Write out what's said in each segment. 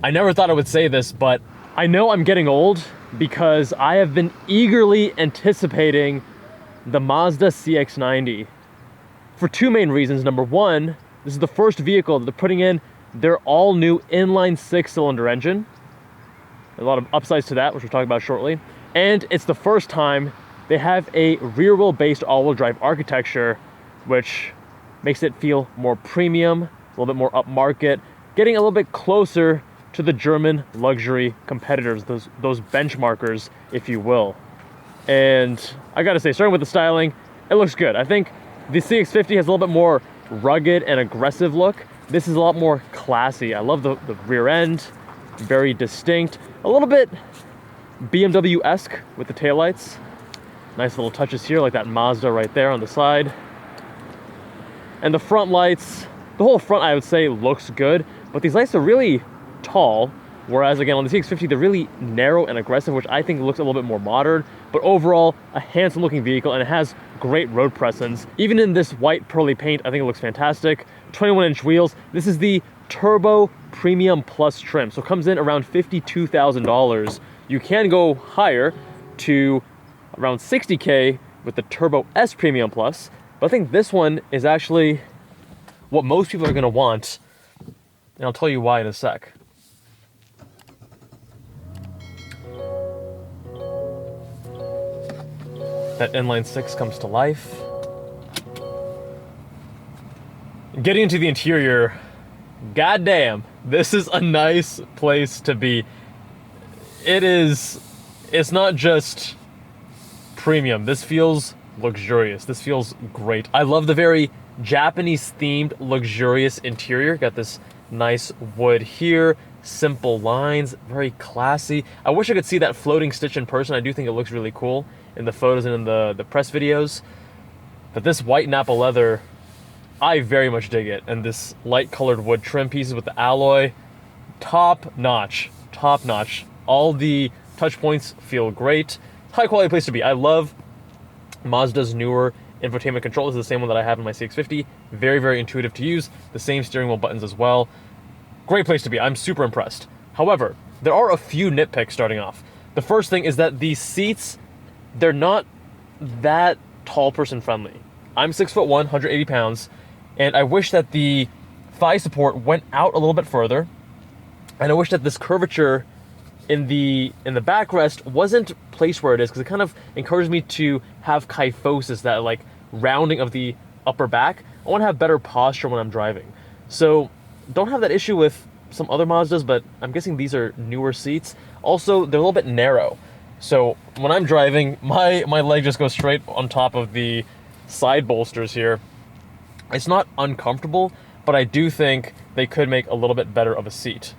I never thought I would say this, but I know I'm getting old because I have been eagerly anticipating the Mazda CX-90 for two main reasons. Number one, this is the first vehicle that they're putting in their all-new inline 6-cylinder engine. A lot of upsides to that, which we'll talk about shortly. And it's the first time they have a rear-wheel based all-wheel drive architecture, which makes it feel more premium, a little bit more upmarket, getting a little bit closer to the German luxury competitors, those benchmarkers, if you will. And I gotta say, starting with the styling, it looks good. I think the CX-50 has a little bit more rugged and aggressive look. This is a lot more classy. I love the rear end, very distinct, a little bit BMW-esque with the taillights. Nice little touches here, like that Mazda right there on the side. And the front lights, the whole front I would say looks good, but these lights are really tall, whereas again on the CX-50 they're really narrow and aggressive, which I think looks a little bit more modern. But overall, a handsome looking vehicle, and it has great road presence. Even in this white pearly paint, I think it looks fantastic. 21-inch wheels. This is the Turbo Premium Plus trim, so it comes in around $52,000. You can go higher to around $60K with the Turbo S Premium Plus, but I think this one is actually what most people are going to want, and I'll tell you why in a sec. That inline 6 comes to life. Getting into the interior, goddamn, this is a nice place to be. It's not just premium. This feels luxurious. This feels great. I love the very Japanese themed luxurious interior. Got this nice wood here, simple lines, very classy. I wish I could see that floating stitch in person. I do think it looks really cool in the photos and in the press videos. But this white Napa leather, I very much dig it. And this light colored wood trim pieces with the alloy, top notch, top notch. All the touch points feel great. High quality place to be. I love Mazda's newer infotainment control. This is the same one that I have in my CX-50. Very, very intuitive to use. The same steering wheel buttons as well. Great place to be. I'm super impressed. However, there are a few nitpicks starting off. The first thing is that these seats, they're not that tall person friendly. I'm 6'1", 180 pounds, and I wish that the thigh support went out a little bit further. And I wish that this curvature in the backrest wasn't placed where it is, because it kind of encouraged me to have kyphosis, that like rounding of the upper back. I want to have better posture when I'm driving. So don't have that issue with some other Mazdas, but I'm guessing these are newer seats. Also, they're a little bit narrow. So when I'm driving, my leg just goes straight on top of the side bolsters here. It's not uncomfortable, but I do think they could make a little bit better of a seat.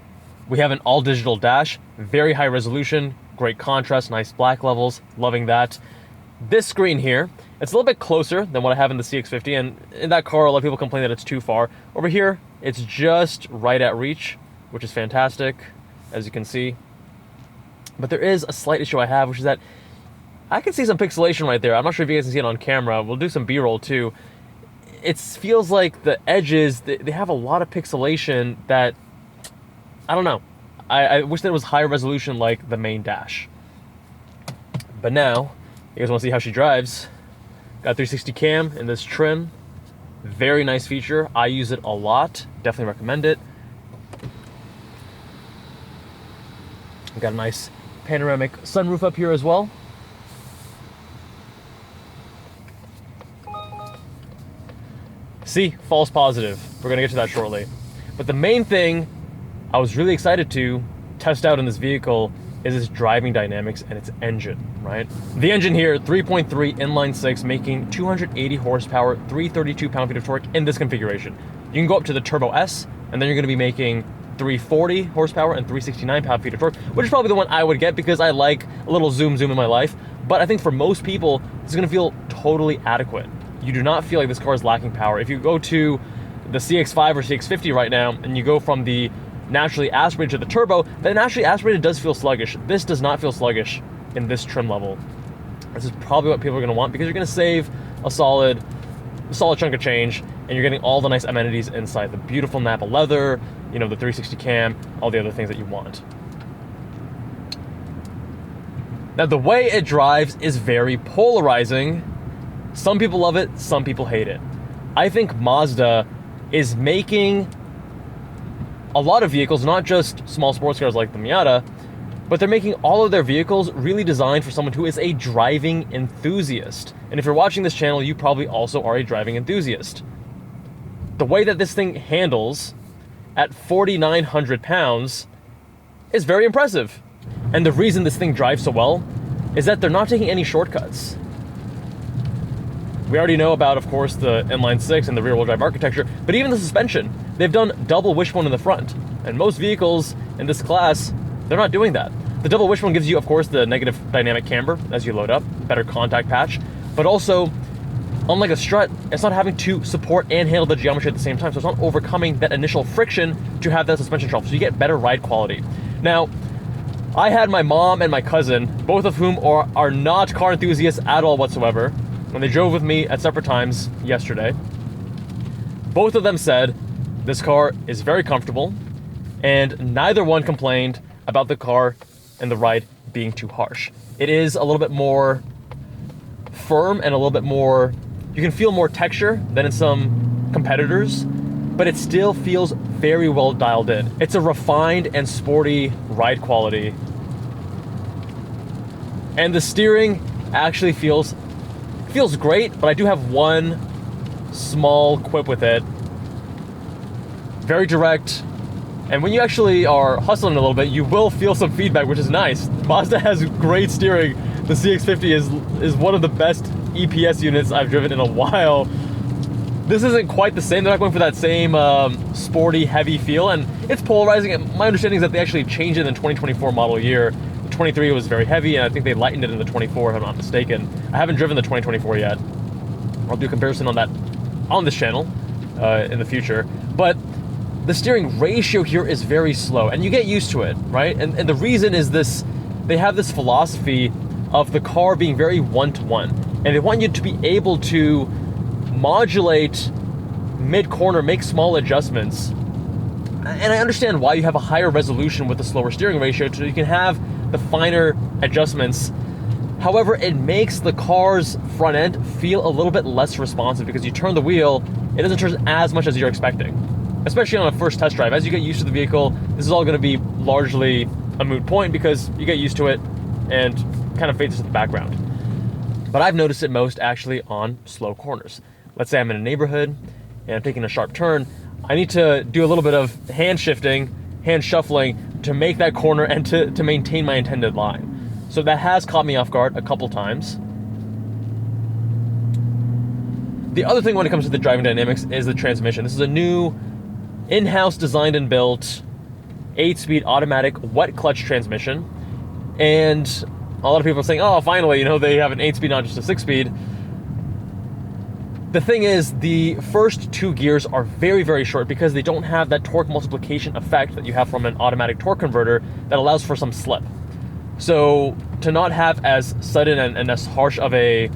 We have an all-digital dash, very high resolution, great contrast, nice black levels, loving that. This screen here, it's a little bit closer than what I have in the CX-50, and in that car, a lot of people complain that it's too far. Over here, it's just right at reach, which is fantastic, as you can see. But there is a slight issue I have, which is that I can see some pixelation right there. I'm not sure if you guys can see it on camera. We'll do some B-roll too. It feels like the edges, they have a lot of pixelation that, I don't know. I wish that it was higher resolution like the main dash. But now, you guys want to see how she drives. Got 360 cam in this trim. Very nice feature. I use it a lot. Definitely recommend it. Got a nice panoramic sunroof up here as well. See, false positive. We're gonna get to that shortly. But the main thing I was really excited to test out in this vehicle is its driving dynamics and its engine, right? The engine here, 3.3 inline 6, making 280 horsepower, 332 pound-feet of torque in this configuration. You can go up to the Turbo S, and then you're gonna be making 340 horsepower and 369 pound-feet of torque, which is probably the one I would get because I like a little zoom in my life. But I think for most people, this is gonna feel totally adequate. You do not feel like this car is lacking power. If you go to the CX-5 or CX-50 right now, and you go from the naturally aspirated to the turbo, the naturally aspirated does feel sluggish. This does not feel sluggish in this trim level. This is probably what people are gonna want because you're gonna save a solid chunk of change, and you're getting all the nice amenities inside. The beautiful Napa leather, you know, the 360 cam, all the other things that you want. Now, the way it drives is very polarizing. Some people love it, some people hate it. I think Mazda is making a lot of vehicles, not just small sports cars like the Miata, but they're making all of their vehicles really designed for someone who is a driving enthusiast. And if you're watching this channel, you probably also are a driving enthusiast. The way that this thing handles at 4,900 pounds is very impressive. And the reason this thing drives so well is that they're not taking any shortcuts. We already know about, of course, the inline-six and the rear-wheel drive architecture, but even the suspension, they've done double wishbone in the front. And most vehicles in this class, they're not doing that. The double wishbone gives you, of course, the negative dynamic camber as you load up, better contact patch, but also, unlike a strut, it's not having to support and handle the geometry at the same time, so it's not overcoming that initial friction to have that suspension shuffle, so you get better ride quality. Now, I had my mom and my cousin, both of whom are not car enthusiasts at all whatsoever, when they drove with me at separate times yesterday. Both of them said this car is very comfortable, and neither one complained about the car and the ride being too harsh. It is a little bit more firm and a little bit more, you can feel more texture than in some competitors, but it still feels very well dialed in. It's a refined and sporty ride quality. And the steering actually feels great, but I do have one small quip with it. Very direct. And when you actually are hustling a little bit, you will feel some feedback, which is nice. Mazda has great steering. The CX-90 is one of the best EPS units I've driven in a while. This isn't quite the same. They're not going for that same sporty, heavy feel, and it's polarizing. My understanding is that they actually changed it in the 2024 model year. The 23 was very heavy, and I think they lightened it in the 24, if I'm not mistaken. I haven't driven the 2024 yet. I'll do a comparison on that on this channel in the future. But the steering ratio here is very slow, and you get used to it, right? And the reason is this: they have this philosophy of the car being very one-to-one, and they want you to be able to modulate mid-corner, make small adjustments. And I understand why you have a higher resolution with the slower steering ratio, so you can have the finer adjustments. However, it makes the car's front end feel a little bit less responsive because you turn the wheel, it doesn't turn as much as you're expecting. Especially on a first test drive. As you get used to the vehicle, this is all going to be largely a moot point because you get used to it and kind of fades to the background. But I've noticed it most actually on slow corners. Let's say I'm in a neighborhood and I'm taking a sharp turn. I need to do a little bit of hand shifting, hand shuffling to make that corner and to maintain my intended line. So that has caught me off guard a couple times. The other thing when it comes to the driving dynamics is the transmission. This is a new in-house designed and built 8-speed automatic wet clutch transmission. And a lot of people are saying, oh, finally, they have an 8-speed, not just a 6-speed. The thing is, the first 2 gears are very, very short because they don't have that torque multiplication effect that you have from an automatic torque converter that allows for some slip. So to not have as sudden and as harsh of a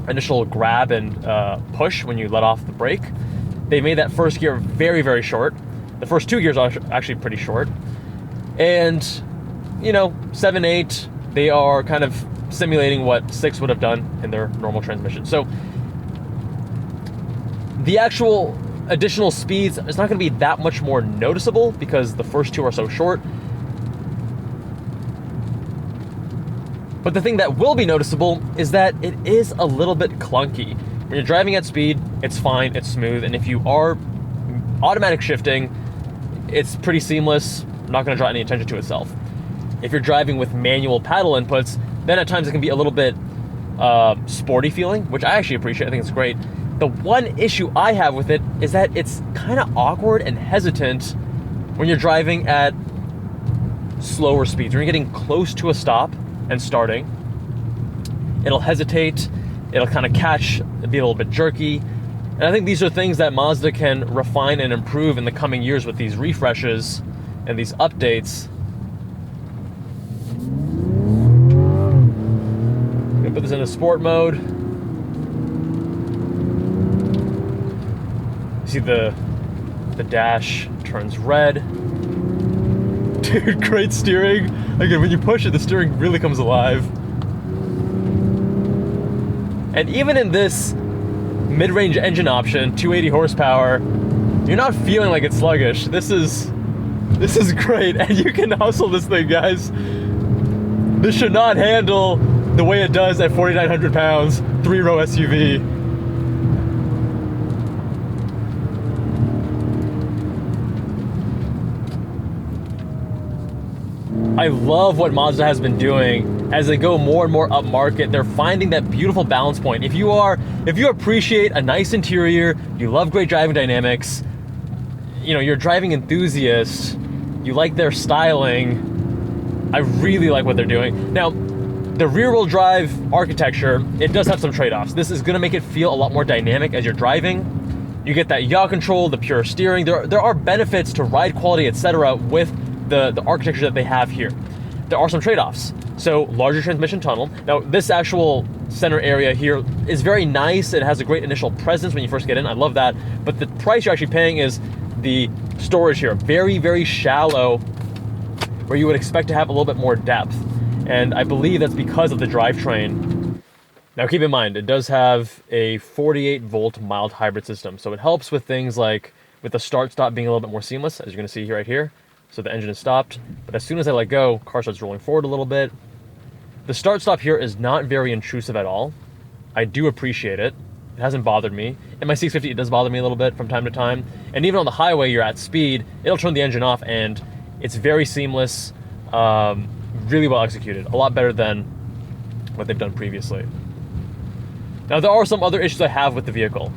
initial grab and push when you let off the brake, they made that first gear very, very short. The first 2 gears are actually pretty short. And, 7, 8, they are kind of simulating what 6 would have done in their normal transmission. So the actual additional speeds is not going to be that much more noticeable because the first 2 are so short. But the thing that will be noticeable is that it is a little bit clunky. When you're driving at speed, it's fine, it's smooth, and if you are automatic shifting, it's pretty seamless, not going to draw any attention to itself. If you're driving with manual paddle inputs, then at times it can be a little bit sporty feeling, which I actually appreciate. I think it's great. The one issue I have with it is that it's kind of awkward and hesitant when you're driving at slower speeds. When you're getting close to a stop and starting, it'll hesitate, it'll kind of catch, be a little bit jerky. And I think these are things that Mazda can refine and improve in the coming years with these refreshes and these updates. I'm gonna put this into sport mode. See the dash turns red. Dude, great steering. Again, when you push it, the steering really comes alive. And even in this mid-range engine option, 280 horsepower, you're not feeling like it's sluggish. This is great, and you can hustle this thing, guys. This should not handle the way it does at 4,900 pounds, 3-row SUV. I love what Mazda has been doing as they go more and more upmarket. They're finding that beautiful balance point. If you appreciate a nice interior, you love great driving dynamics, you know, you're a driving enthusiast, you like their styling, I really like what they're doing. Now, the rear-wheel drive architecture, it does have some trade-offs. This is gonna make it feel a lot more dynamic as you're driving. You get that yaw control, the pure steering. There are benefits to ride quality, etc. with the architecture that they have here. There are some trade-offs. So larger transmission tunnel. Now this actual center area here is very nice. It has a great initial presence when you first get in. I love that. But the price you're actually paying is the storage here. Very, very shallow, where you would expect to have a little bit more depth. And I believe that's because of the drivetrain. Now keep in mind, it does have a 48 volt mild hybrid system. So it helps with things like with the start-stop being a little bit more seamless, as you're gonna see here right here. So the engine is stopped, but as soon as I let go, car starts rolling forward a little bit. The start-stop here is not very intrusive at all. I do appreciate it. It hasn't bothered me. In my CX-90, it does bother me a little bit from time to time. And even on the highway, you're at speed, it'll turn the engine off, and it's very seamless, really well executed. A lot better than what they've done previously. Now, there are some other issues I have with the vehicle.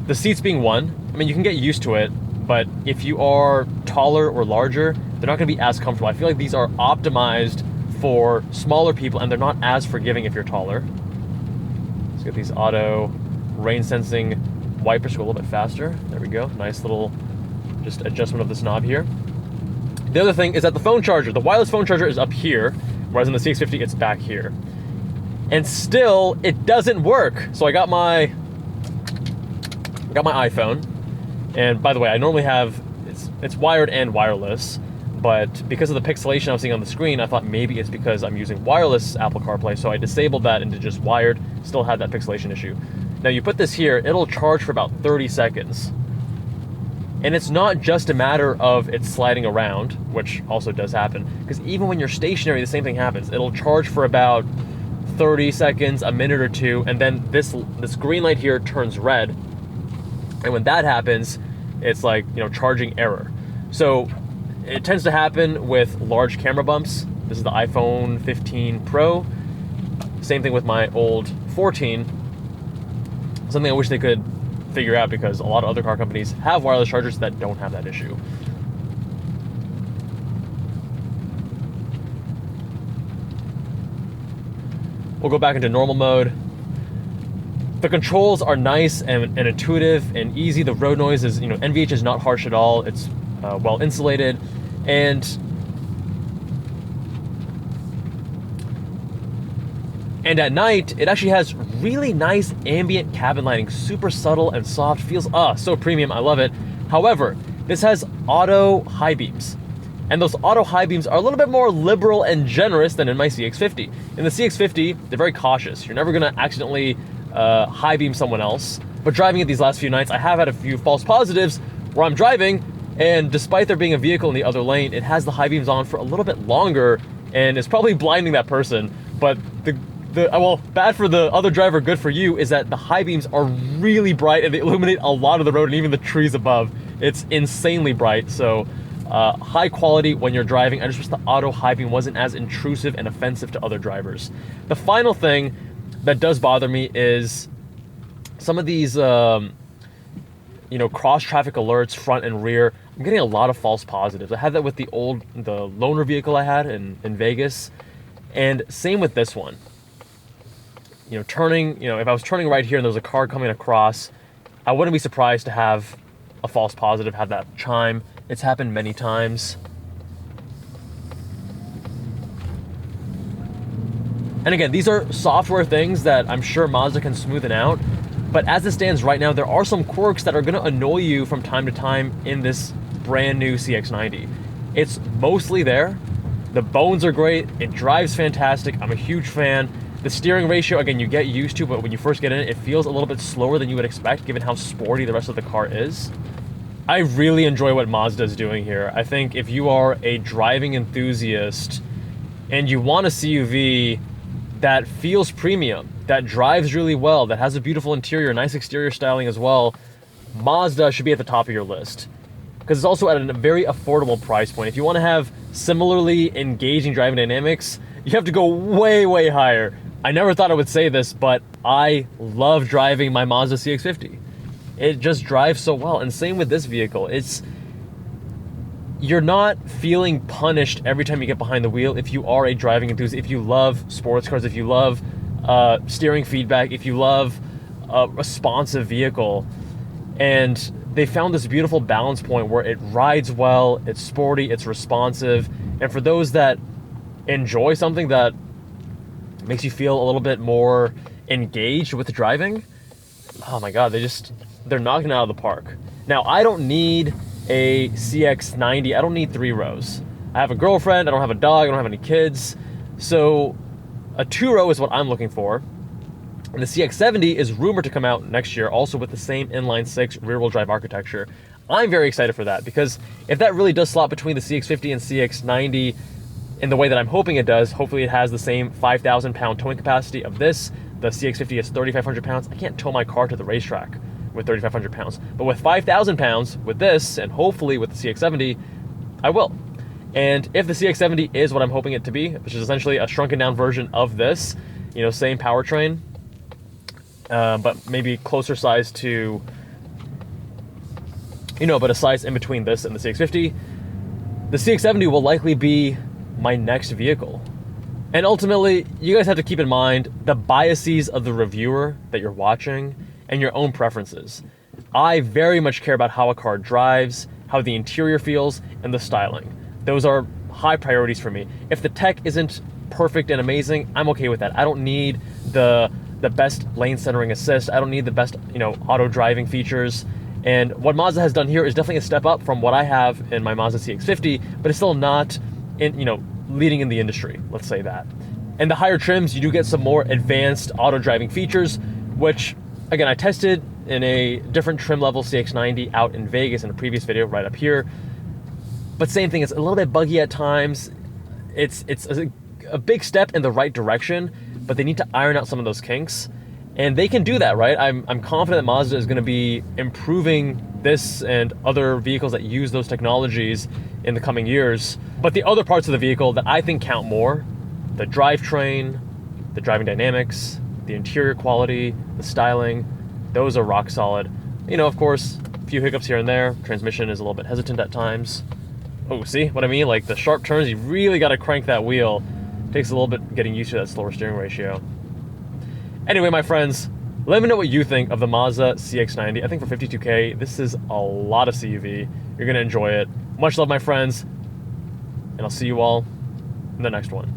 The seats being one, I mean, you can get used to it, but if you are taller or larger, they're not gonna be as comfortable. I feel like these are optimized for smaller people, and they're not as forgiving if you're taller. Let's get these auto rain sensing wipers to go a little bit faster. There we go, nice little just adjustment of this knob here. The other thing is that the phone charger, the wireless phone charger is up here, whereas in the CX-50 it's back here. And still, it doesn't work. So I got my iPhone. And by the way, I normally have, it's wired and wireless, but because of the pixelation I was seeing on the screen, I thought maybe it's because I'm using wireless Apple CarPlay, so I disabled that and did just wired, still had that pixelation issue. Now you put this here, it'll charge for about 30 seconds. And it's not just a matter of it sliding around, which also does happen, because even when you're stationary, the same thing happens. It'll charge for about 30 seconds, a minute or two, and then this green light here turns red. And when that happens, it's like, you know, charging error. So it tends to happen with large camera bumps. This is the iPhone 15 Pro. Same thing with my old 14. Something I wish they could figure out, because a lot of other car companies have wireless chargers that don't have that issue. We'll go back into normal mode. The controls are nice and intuitive and easy. The road noise is, you know, NVH is not harsh at all. It's well insulated, and at night it actually has really nice ambient cabin lighting, super subtle and soft. Feels so premium. I love it. However, this has auto high beams, and those auto high beams are a little bit more liberal and generous than in my CX-50. In the CX-50, they're very cautious. You're never gonna accidentally high beam someone else. But driving it these last few nights, I have had a few false positives where I'm driving, and despite there being a vehicle in the other lane, it has the high beams on for a little bit longer, and it's probably blinding that person. But well, bad for the other driver, good for you, is that the high beams are really bright and they illuminate a lot of the road and even the trees above. It's insanely bright. So high quality when you're driving. I just wish the auto high beam wasn't as intrusive and offensive to other drivers. The final thing that does bother me is some of these, you know, cross traffic alerts, front and rear. I'm getting a lot of false positives. I had that with the loaner vehicle I had in Vegas, and same with this one. You know, turning, you know, if I was turning right here and there was a car coming across, I wouldn't be surprised to have a false positive, have that chime. It's happened many times. And again, these are software things that I'm sure Mazda can smoothen out, but as it stands right now, there are some quirks that are gonna annoy you from time to time in this brand new CX-90. It's mostly there. The bones are great. It drives fantastic. I'm a huge fan. The steering ratio, again, you get used to, but when you first get in it, it feels a little bit slower than you would expect given how sporty the rest of the car is. I really enjoy what Mazda is doing here. I think if you are a driving enthusiast and you want a CUV that feels premium, that drives really well, that has a beautiful interior, nice exterior styling as well, Mazda should be at the top of your list. Because it's also at a very affordable price point. If you want to have similarly engaging driving dynamics, you have to go way, way higher. I never thought I would say this, but I love driving my Mazda CX-50. It just drives so well, and same with this vehicle. You're not feeling punished every time you get behind the wheel if you are a driving enthusiast, if you love sports cars, if you love steering feedback, if you love a responsive vehicle. And they found this beautiful balance point where it rides well, it's sporty, it's responsive, and for those that enjoy something that makes you feel a little bit more engaged with driving, oh my god, they're knocking it out of the park. Now, I don't need a CX-90, I don't need 3 rows. I have a girlfriend, I don't have a dog, I don't have any kids, so a 2-row is what I'm looking for. And the CX-70 is rumored to come out next year, also with the same inline-6 rear-wheel drive architecture. I'm very excited for that, because if that really does slot between the CX-50 and CX-90 in the way that I'm hoping it does, hopefully it has the same 5,000 pound towing capacity of this. The CX-50 is 3,500 pounds. I can't tow my car to the racetrack with 3,500 pounds. But with 5,000 pounds with this, and hopefully with the CX-70, I will. And if the CX-70 is what I'm hoping it to be, which is essentially a shrunken down version of this, same powertrain, but maybe closer size to, but a size in between this and the CX-50, the CX-70 will likely be my next vehicle. And ultimately, you guys have to keep in mind the biases of the reviewer that you're watching and your own preferences. I very much care about how a car drives, how the interior feels, and the styling. Those are high priorities for me. If the tech isn't perfect and amazing, I'm okay with that. I don't need the best lane centering assist. I don't need the best, auto driving features. And what Mazda has done here is definitely a step up from what I have in my Mazda CX-50, but it's still not leading in the industry, let's say that. And the higher trims, you do get some more advanced auto driving features, which again, I tested in a different trim level CX-90 out in Vegas in a previous video right up here. But same thing, it's a little bit buggy at times. It's a big step in the right direction, but they need to iron out some of those kinks. And they can do that, right? I'm confident that Mazda is going to be improving this and other vehicles that use those technologies in the coming years. But the other parts of the vehicle that I think count more, the drivetrain, the driving dynamics, the interior quality, the styling, those are rock solid. Of course, a few hiccups here and there. Transmission is a little bit hesitant at times. Oh, see what I mean? Like the sharp turns, you really got to crank that wheel. Takes a little bit getting used to that slower steering ratio. Anyway, my friends, let me know what you think of the Mazda CX-90. I think for $52K, this is a lot of CUV. You're going to enjoy it. Much love, my friends, and I'll see you all in the next one.